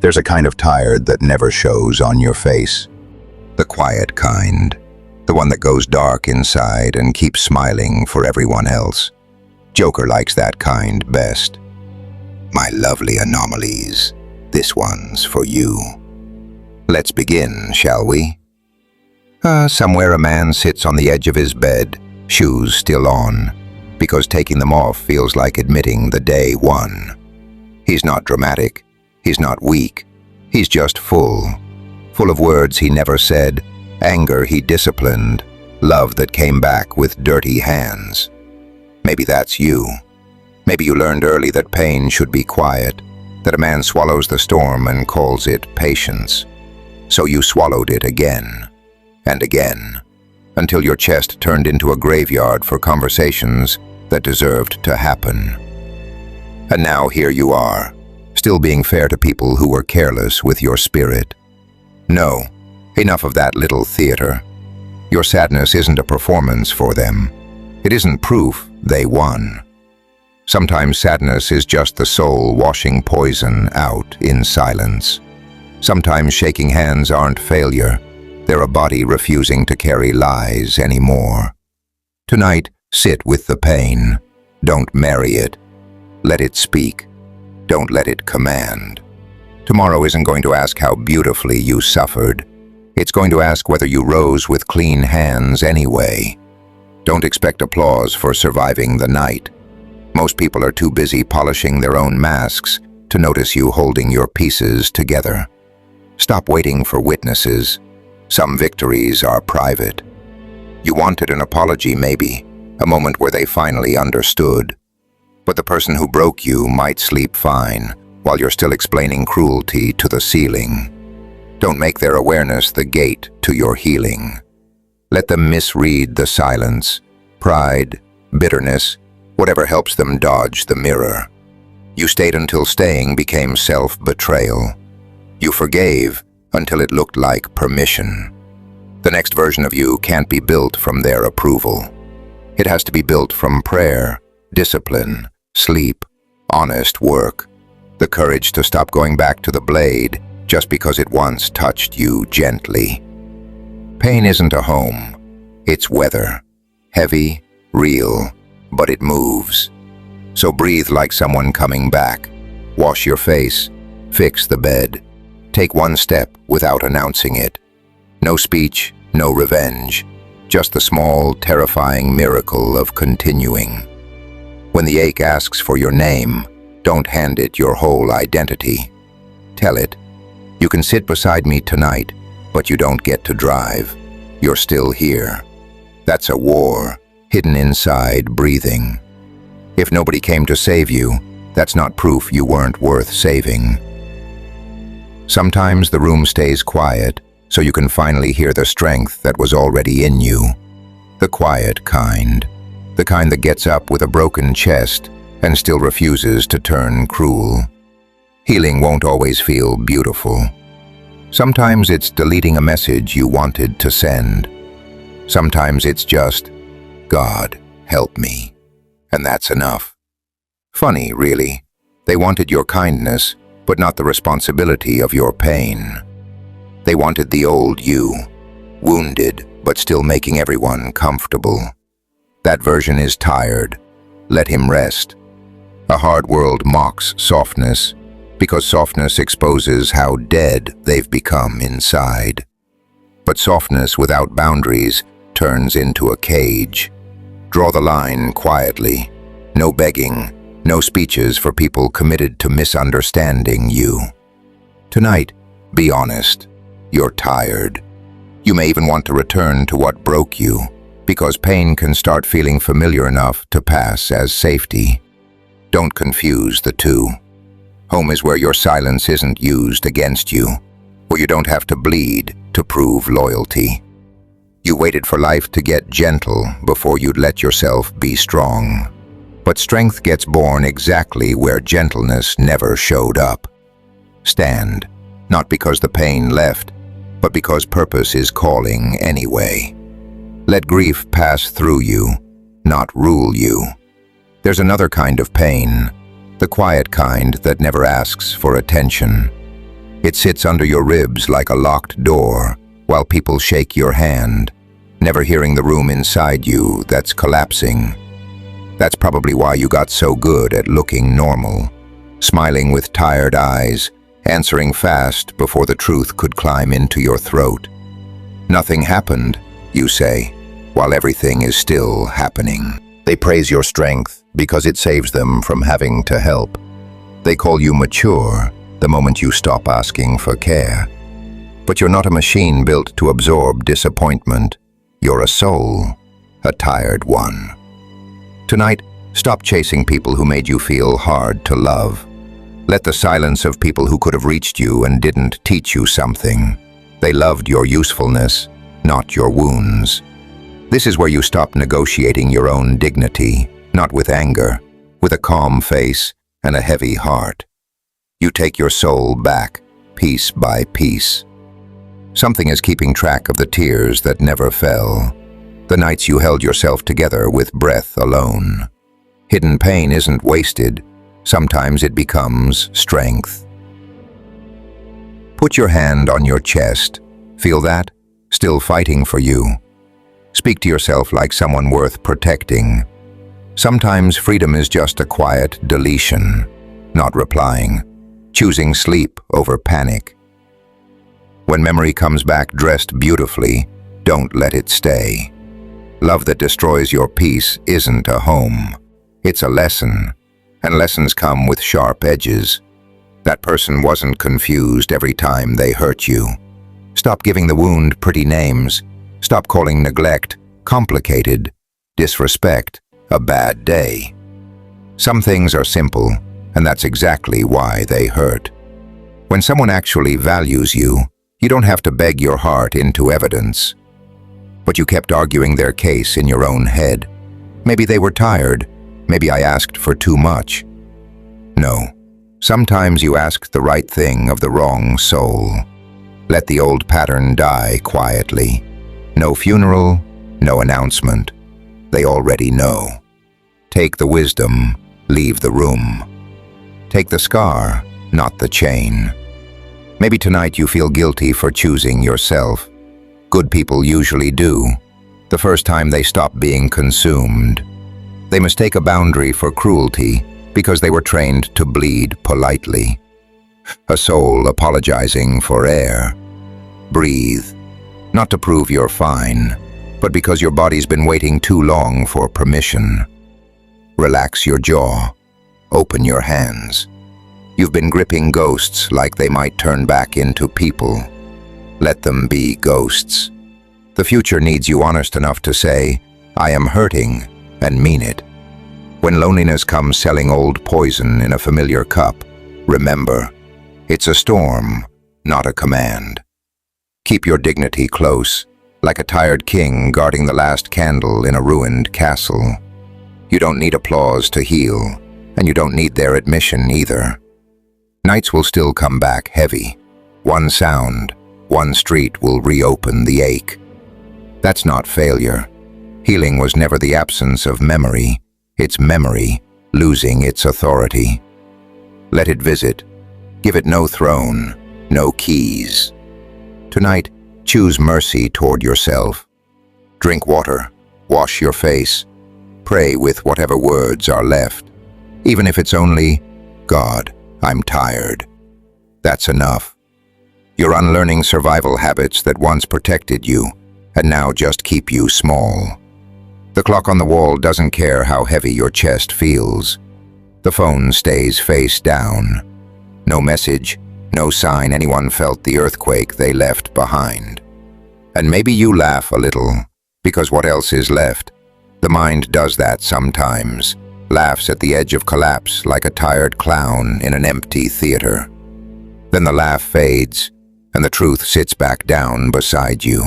There's a kind of tired that never shows on your face. The quiet kind. The one that goes dark inside and keeps smiling for everyone else. Joker likes that kind best. My lovely anomalies, this one's for you. Let's begin, shall we? Somewhere a man sits on the edge of his bed, shoes still on, because taking them off feels like admitting the day won. He's not dramatic, he's not weak, he's just full of words he never said, anger he disciplined, love that came back with dirty hands. Maybe that's you. Maybe you learned early that pain should be quiet, that a man swallows the storm and calls it patience. So you swallowed it again and again, until your chest turned into a graveyard for conversations that deserved to happen. And now here you are, still being fair to people who were careless with your spirit. No, enough of that little theater. Your sadness isn't a performance for them. It isn't proof they won. Sometimes sadness is just the soul washing poison out in silence. Sometimes shaking hands aren't failure. They're a body refusing to carry lies anymore. Tonight, sit with the pain. Don't marry it. Let it speak. Don't let it command. Tomorrow isn't going to ask how beautifully you suffered. It's going to ask whether you rose with clean hands anyway. Don't expect applause for surviving the night. Most people are too busy polishing their own masks to notice you holding your pieces together. Stop waiting for witnesses. Some victories are private. You wanted an apology, maybe, a moment where they finally understood. But the person who broke you might sleep fine while you're still explaining cruelty to the ceiling. Don't make their awareness the gate to your healing. Let them misread the silence, pride, bitterness, whatever helps them dodge the mirror. You stayed until staying became self-betrayal. You forgave until it looked like permission. The next version of you can't be built from their approval. It has to be built from prayer, discipline, sleep, honest work, the courage to stop going back to the blade just because it once touched you gently. Pain isn't a home, it's weather. Heavy, real, but it moves. So breathe like someone coming back. Wash your face, fix the bed. Take one step without announcing it. No speech, no revenge, just the small, terrifying miracle of continuing. When the ache asks for your name, don't hand it your whole identity. Tell it, you can sit beside me tonight, but you don't get to drive. You're still here. That's a war, hidden inside, breathing. If nobody came to save you, that's not proof you weren't worth saving. Sometimes the room stays quiet, so you can finally hear the strength that was already in you. The quiet kind. The kind that gets up with a broken chest and still refuses to turn cruel. Healing won't always feel beautiful. Sometimes it's deleting a message you wanted to send. Sometimes it's just, God, help me. And that's enough. Funny, really. They wanted your kindness, but not the responsibility of your pain. They wanted the old you, wounded, but still making everyone comfortable. That version is tired. Let him rest. A hard world mocks softness, because softness exposes how dead they've become inside. But softness without boundaries turns into a cage. Draw the line quietly. No begging, no speeches for people committed to misunderstanding you. Tonight, be honest. You're tired. You may even want to return to what broke you, because pain can start feeling familiar enough to pass as safety. Don't confuse the two. Home is where your silence isn't used against you, where you don't have to bleed to prove loyalty. You waited for life to get gentle before you'd let yourself be strong. But strength gets born exactly where gentleness never showed up. Stand, not because the pain left, but because purpose is calling anyway. Let grief pass through you, not rule you. There's another kind of pain, the quiet kind that never asks for attention. It sits under your ribs like a locked door, while people shake your hand, never hearing the room inside you that's collapsing. That's probably why you got so good at looking normal, smiling with tired eyes, answering fast before the truth could climb into your throat. Nothing happened, you say, while everything is still happening. They praise your strength because it saves them from having to help. They call you mature the moment you stop asking for care. But you're not a machine built to absorb disappointment. You're a soul, a tired one. Tonight, stop chasing people who made you feel hard to love. Let the silence of people who could have reached you and didn't teach you something. They loved your usefulness, not your wounds. This is where you stop negotiating your own dignity, not with anger, with a calm face and a heavy heart. You take your soul back, piece by piece. Something is keeping track of the tears that never fell, the nights you held yourself together with breath alone. Hidden pain isn't wasted. Sometimes it becomes strength. Put your hand on your chest. Feel that? Still fighting for you. Speak to yourself like someone worth protecting. Sometimes freedom is just a quiet deletion, not replying, choosing sleep over panic. When memory comes back dressed beautifully, don't let it stay. Love that destroys your peace isn't a home. It's a lesson, and lessons come with sharp edges. That person wasn't confused every time they hurt you. Stop giving the wound pretty names. Stop calling neglect complicated, disrespect a bad day. Some things are simple, and that's exactly why they hurt. When someone actually values you, you don't have to beg your heart into evidence. But you kept arguing their case in your own head. Maybe they were tired. Maybe I asked for too much. No. Sometimes you asked the right thing of the wrong soul. Let the old pattern die quietly. No funeral, no announcement. They already know. Take the wisdom, leave the room. Take the scar, not the chain. Maybe tonight you feel guilty for choosing yourself. Good people usually do, the first time they stop being consumed. They mistake a boundary for cruelty because they were trained to bleed politely. A soul apologizing for air. Breathe, not to prove you're fine, but because your body's been waiting too long for permission. Relax your jaw. Open your hands. You've been gripping ghosts like they might turn back into people. Let them be ghosts. The future needs you honest enough to say, I am hurting, and mean it. When loneliness comes selling old poison in a familiar cup, remember, it's a storm, not a command. Keep your dignity close, like a tired king guarding the last candle in a ruined castle. You don't need applause to heal, and you don't need their admission either. Nights will still come back heavy. One sound, one street will reopen the ache. That's not failure. Healing was never the absence of memory. It's memory losing its authority. Let it visit. Give it no throne, no keys. Tonight, choose mercy toward yourself. Drink water, wash your face, pray with whatever words are left. Even if it's only, God, I'm tired. That's enough. You're unlearning survival habits that once protected you and now just keep you small. The clock on the wall doesn't care how heavy your chest feels. The phone stays face down. No message, no sign anyone felt the earthquake they left behind. And maybe you laugh a little, because what else is left? The mind does that sometimes, laughs at the edge of collapse like a tired clown in an empty theater. Then the laugh fades, and the truth sits back down beside you.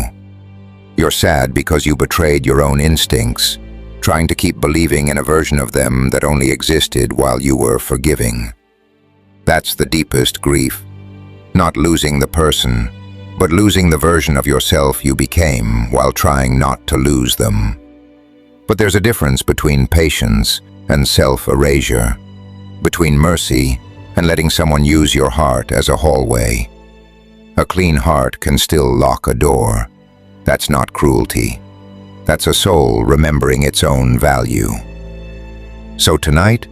You're sad because you betrayed your own instincts, trying to keep believing in a version of them that only existed while you were forgiving. That's the deepest grief. Not losing the person, but losing the version of yourself you became while trying not to lose them. But there's a difference between patience and self-erasure, between mercy and letting someone use your heart as a hallway. A clean heart can still lock a door. That's not cruelty. That's a soul remembering its own value. So tonight,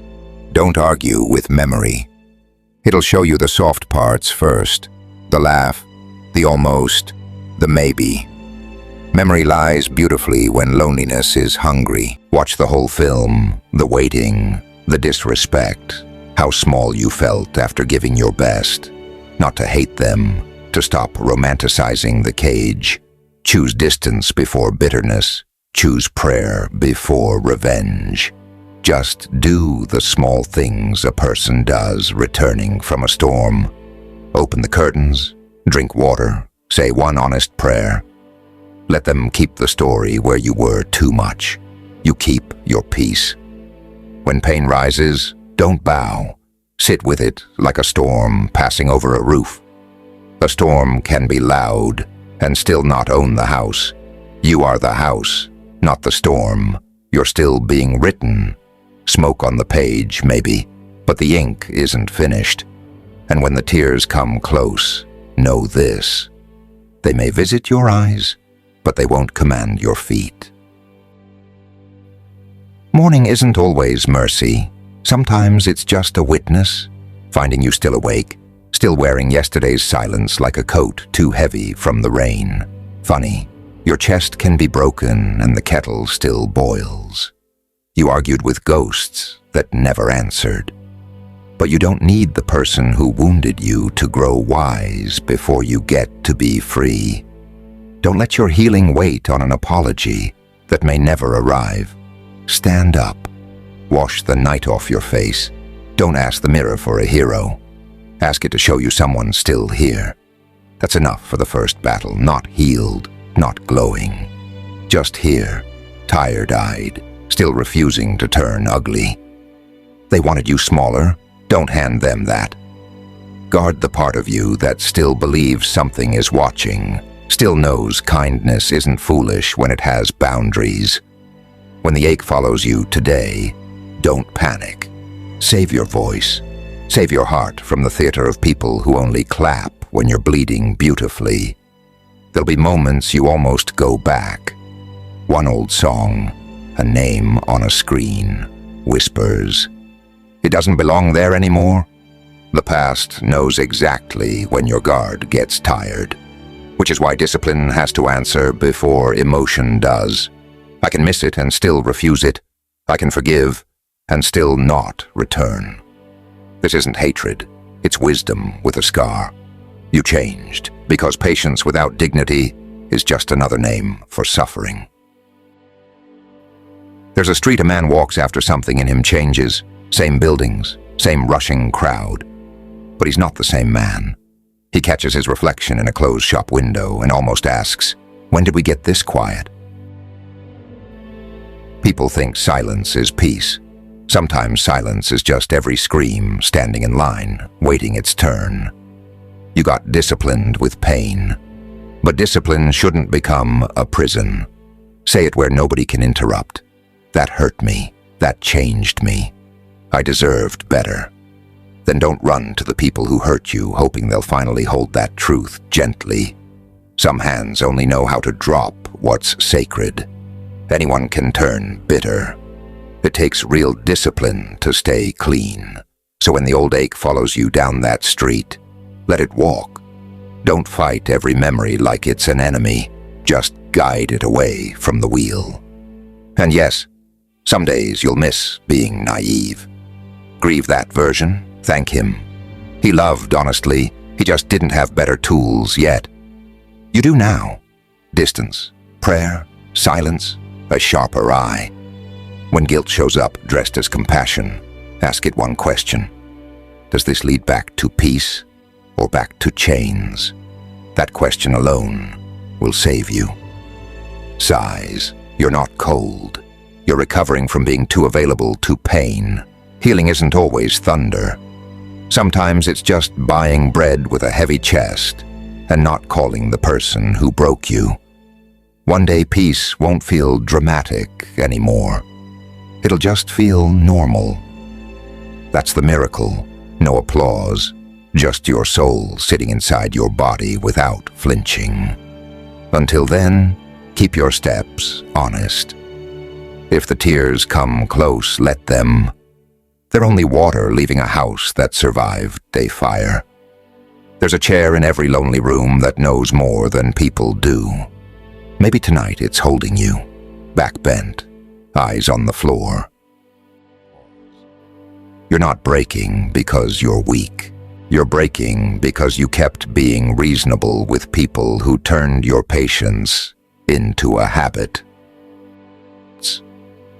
don't argue with memory. It'll show you the soft parts first. The laugh, the almost, the maybe. Memory lies beautifully when loneliness is hungry. Watch the whole film, the waiting, the disrespect, how small you felt after giving your best. Not to hate them, to stop romanticizing the cage. Choose distance before bitterness. Choose prayer before revenge. Just do the small things a person does returning from a storm. Open the curtains, drink water, say one honest prayer. Let them keep the story where you were too much. You keep your peace. When pain rises, don't bow. Sit with it like a storm passing over a roof. A storm can be loud and still not own the house. You are the house, not the storm. You're still being written. Smoke on the page, maybe, but the ink isn't finished. And when the tears come close, know this. They may visit your eyes, but they won't command your feet. Mourning isn't always mercy. Sometimes it's just a witness, finding you still awake, still wearing yesterday's silence like a coat too heavy from the rain. Funny, your chest can be broken and the kettle still boils. You argued with ghosts that never answered. But you don't need the person who wounded you to grow wise before you get to be free. Don't let your healing wait on an apology that may never arrive. Stand up. Wash the night off your face. Don't ask the mirror for a hero. Ask it to show you someone still here. That's enough for the first battle, not healed, not glowing. Just here, tired-eyed, still refusing to turn ugly. They wanted you smaller. Don't hand them that. Guard the part of you that still believes something is watching, still knows kindness isn't foolish when it has boundaries. When the ache follows you today, don't panic. Save your voice. Save your heart from the theater of people who only clap when you're bleeding beautifully. There'll be moments you almost go back. One old song, a name on a screen, whispers. It doesn't belong there anymore. The past knows exactly when your guard gets tired, which is why discipline has to answer before emotion does. I can miss it and still refuse it. I can forgive and still not return. This isn't hatred, it's wisdom with a scar. You changed because patience without dignity is just another name for suffering. There's a street a man walks after something in him changes. Same buildings, same rushing crowd. But he's not the same man. He catches his reflection in a closed shop window and almost asks, when did we get this quiet? People think silence is peace. Sometimes silence is just every scream standing in line, waiting its turn. You got disciplined with pain. But discipline shouldn't become a prison. Say it where nobody can interrupt. That hurt me. That changed me. I deserved better. Then don't run to the people who hurt you, hoping they'll finally hold that truth gently. Some hands only know how to drop what's sacred. Anyone can turn bitter. It takes real discipline to stay clean. So when the old ache follows you down that street, let it walk. Don't fight every memory like it's an enemy. Just guide it away from the wheel. And yes, some days you'll miss being naive. Grieve that version, thank him. He loved honestly, he just didn't have better tools yet. You do now. Distance, prayer, silence, a sharper eye. When guilt shows up dressed as compassion, ask it one question. Does this lead back to peace or back to chains? That question alone will save you. Sighs, you're not cold. You're recovering from being too available to pain. Healing isn't always thunder. Sometimes it's just buying bread with a heavy chest and not calling the person who broke you. One day peace won't feel dramatic anymore. It'll just feel normal. That's the miracle. No applause, Just your soul sitting inside your body without flinching. Until then, keep your steps honest. If the tears come close, let them. They're only water leaving a house that survived a fire. There's a chair in every lonely room that knows more than people do. Maybe tonight it's holding you, back bent, eyes on the floor. You're not breaking because you're weak. You're breaking because you kept being reasonable with people who turned your patience into a habit. It's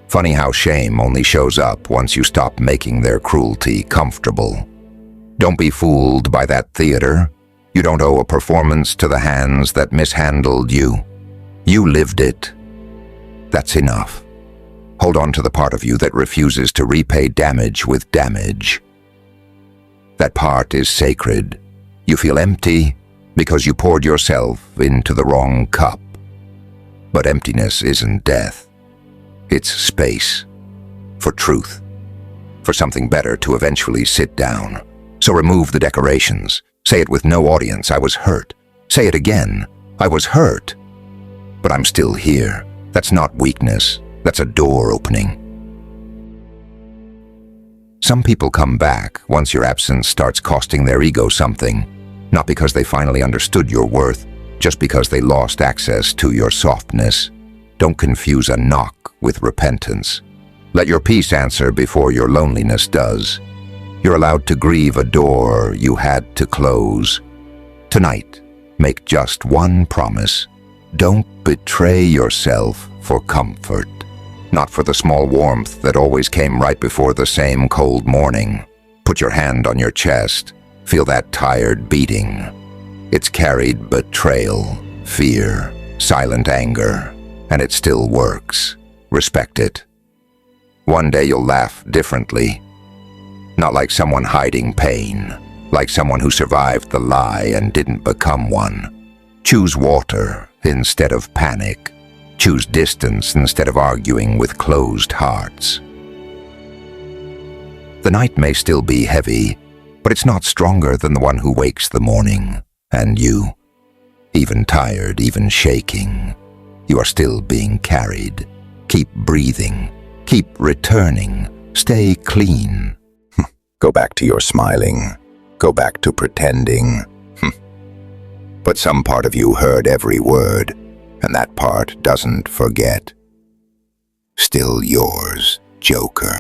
funny how shame only shows up once you stop making their cruelty comfortable. Don't be fooled by that theater. You don't owe a performance to the hands that mishandled you. You lived it. That's enough. Hold on to the part of you that refuses to repay damage with damage. That part is sacred. You feel empty because you poured yourself into the wrong cup. But emptiness isn't death. It's space. For truth. For something better to eventually sit down. So remove the decorations. Say it with no audience. I was hurt. Say it again. I was hurt. But I'm still here. That's not weakness. That's a door opening. Some people come back once your absence starts costing their ego something, not because they finally understood your worth, just because they lost access to your softness. Don't confuse a knock with repentance. Let your peace answer before your loneliness does. You're allowed to grieve a door you had to close. Tonight, make just one promise. Don't betray yourself for comfort. Not for the small warmth that always came right before the same cold morning. Put your hand on your chest. Feel that tired beating. It's carried betrayal, fear, silent anger, and it still works. Respect it. One day you'll laugh differently. Not like someone hiding pain, like someone who survived the lie and didn't become one. Choose water instead of panic. Choose distance instead of arguing with closed hearts. The night may still be heavy, but it's not stronger than the one who wakes the morning. And you, even tired, even shaking, you are still being carried. Keep breathing. Keep returning. Stay clean. Go back to your smiling. Go back to pretending. But some part of you heard every word. And that part doesn't forget. Still yours, Joker.